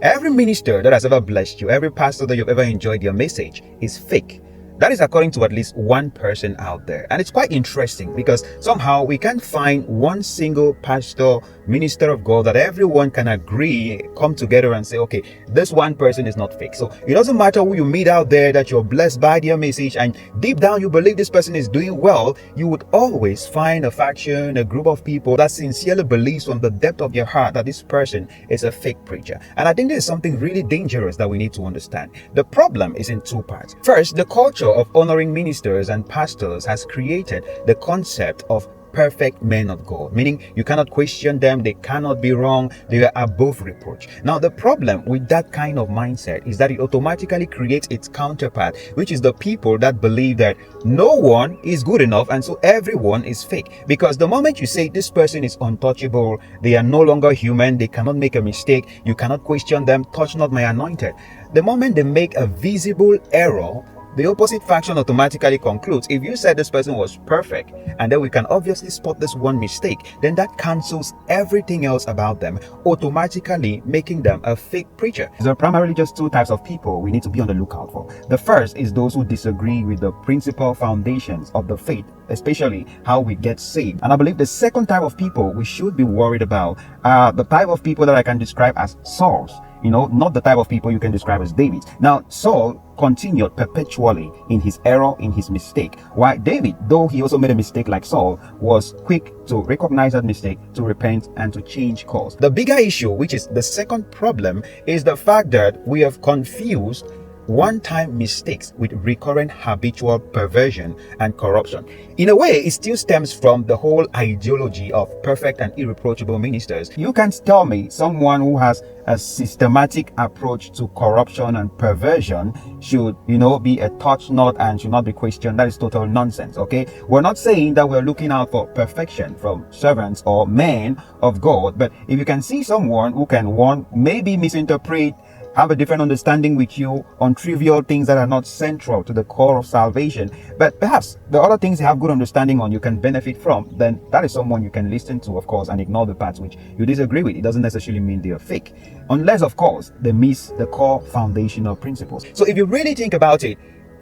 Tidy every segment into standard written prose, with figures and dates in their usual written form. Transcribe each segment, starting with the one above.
Every minister that has ever blessed you, every pastor that you've ever enjoyed your message is fake. That is according to at least one person out there. And it's quite interesting because somehow we can't find one single pastor, minister of God that everyone can agree, come together and say, okay, this one person is not fake. So it doesn't matter who you meet out there that you're blessed by their message and deep down you believe this person is doing well, you would always find a faction, a group of people that sincerely believes from the depth of their heart that this person is a fake preacher. And I think this is something really dangerous that we need to understand. The problem is in two parts. First, the culture of honoring ministers and pastors has created the concept of perfect men of God, meaning you cannot question them, they cannot be wrong, they are above reproach. Now the problem with that kind of mindset is that it automatically creates its counterpart, which is the people that believe that no one is good enough and so everyone is fake. Because the moment you say this person is untouchable, they are no longer human, they cannot make a mistake, you cannot question them, touch not my anointed. The moment they make a visible error, the opposite faction automatically concludes, if you said this person was perfect and then we can obviously spot this one mistake, then that cancels everything else about them, automatically making them a fake preacher. There are primarily just two types of people we need to be on the lookout for. The first is those who disagree with the principal foundations of the faith, especially how we get saved. And I believe the second type of people we should be worried about are the type of people that I can describe as Sauls. Not the type of people you can describe as David. Now, Saul continued perpetually in his error, in his mistake, while David, though he also made a mistake like Saul, was quick to recognize that mistake, to repent, and to change course. The bigger issue, which is the second problem, is the fact that we have confused one-time mistakes with recurrent habitual perversion and corruption. In a way, it still stems from the whole ideology of perfect and irreproachable ministers. You can't tell me someone who has a systematic approach to corruption and perversion should, be a touch not and should not be questioned. That is total nonsense, okay? We're not saying that we're looking out for perfection from servants or men of God, but if you can see someone who can, one, maybe misinterpret, have a different understanding with you on trivial things that are not central to the core of salvation, but perhaps the other things you have good understanding on you can benefit from, then that is someone you can listen to, of course, and ignore the parts which you disagree with. It doesn't necessarily mean they are fake, unless, of course, they miss the core foundational principles. So if you really think about it,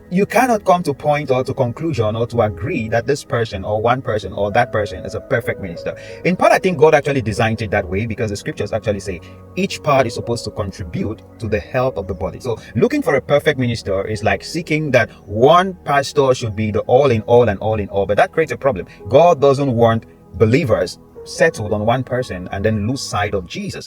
you cannot come to point or to conclusion or to agree that this person or one person or that person is a perfect minister. In part, I think God actually designed it that way because the scriptures actually say each part is supposed to contribute to the health of the body. So looking for a perfect minister is like seeking that one pastor should be the all in all and all in all, but that creates a problem. God doesn't want believers settled on one person and then lose sight of Jesus.